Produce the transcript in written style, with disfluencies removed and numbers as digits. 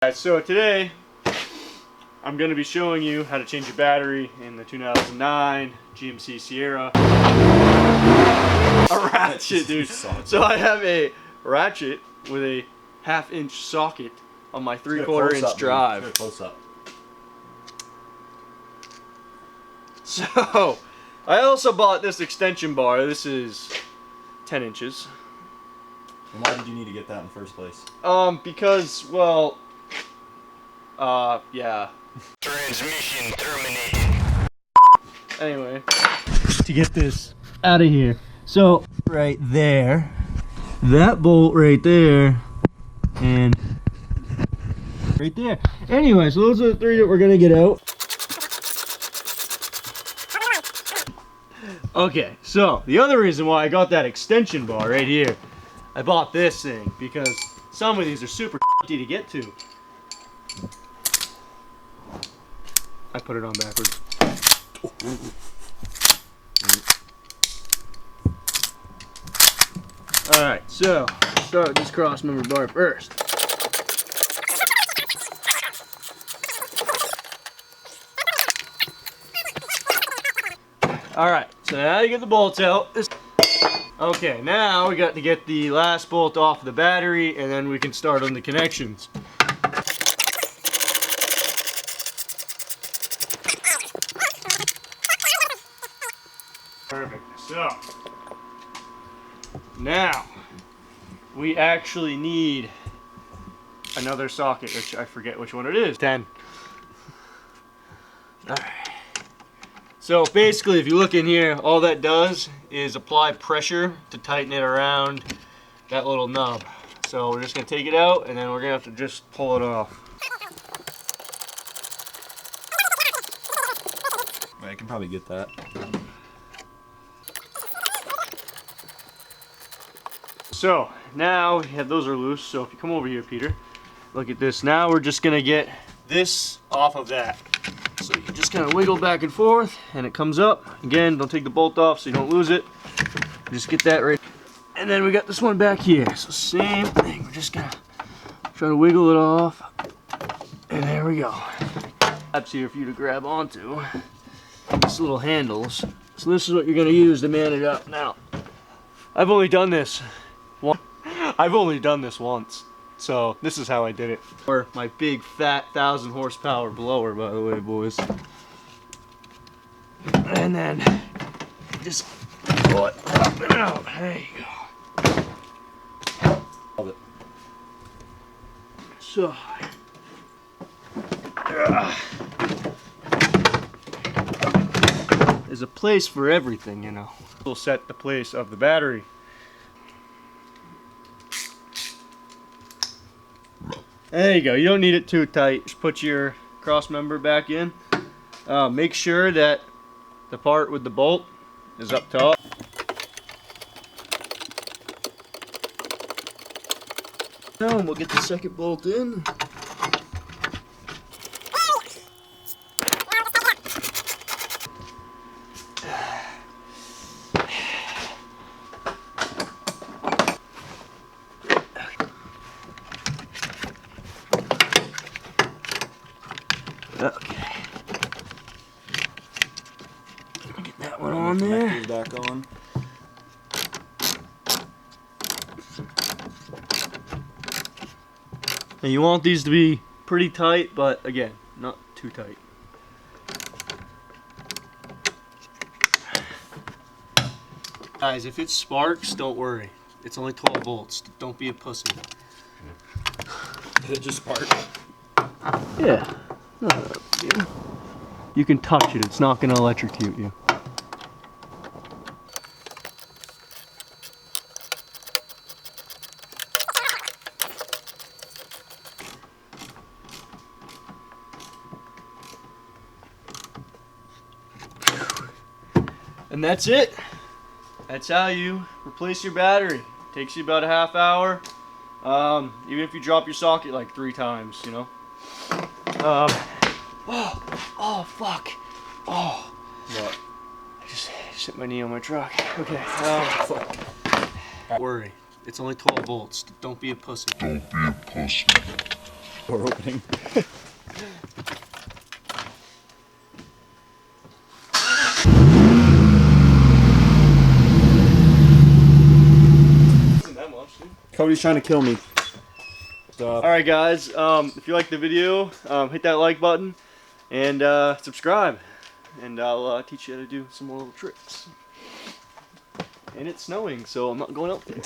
Alright, so today I'm going to be showing you how to change your battery in the 2009 GMC Sierra. A ratchet, dude. So I have a ratchet with a 1/2 inch socket on my 3/4 inch drive. Close up. So I also bought this extension bar. This is 10 inches. And why did you need to get that in the first place? Because, well, yeah. Transmission terminated. Anyway, to get this out of here. So, right there, that bolt right there, and right there. Anyway, so those are the three that we're gonna get out. Okay, so the other reason why I got that extension bar right here, I bought this thing because some of these are super to get to. I put it on backwards. Alright, so start with this cross member bar first. Alright, so now you get the bolts out. Okay, now we got to get the last bolt off the battery and then we can start on the connections. Perfect. So now we actually need another socket, which I forget which one it is. 10. Alright. So basically, if you look in here, all that does is apply pressure to tighten it around that little nub. So we're just going to take it out and then we're going to have to just pull it off. I can probably get that. So now those are loose. So if you come over here, Peter, look at this. Now we're just going to get this off of that. So you just kind of wiggle back and forth and it comes up. Again, don't take the bolt off so you don't lose it. Just get that right. And then we got this one back here. So same thing. We're just gonna try to wiggle it off. And there we go. That's here for you to grab onto. These little handles. So this is what you're gonna use to man it up. Now, I've only done this once. So this is how I did it. Or my big fat 1,000 horsepower blower, by the way, boys. And then just pull it up and out. There you go. Love it. So there's a place for everything, you know. We'll set the place of the battery. There you go. You don't need it too tight. Just put your cross member back in. Make sure that the part with the bolt is up top. Now we'll get the second bolt in. Okay. Get that one on there. Back on. Now you want these to be pretty tight, but again, not too tight. Guys, if it sparks, don't worry. It's only 12 volts. Don't be a pussy. Did it just spark? Yeah. You can touch it. It's not going to electrocute you. And that's it. That's how you replace your battery. Takes you about a half hour. Even if you drop your socket like 3 times, you know. Oh, fuck. Oh. What? I just hit my knee on my truck. Okay. Fuck. Don't worry. It's only 12 volts. Don't be a pussy. Don't be a pussy. Door opening. Isn't that much, dude? Cody's trying to kill me. Alright guys, if you liked the video, hit that like button and subscribe. And I'll teach you how to do some more little tricks. And it's snowing, so I'm not going out there.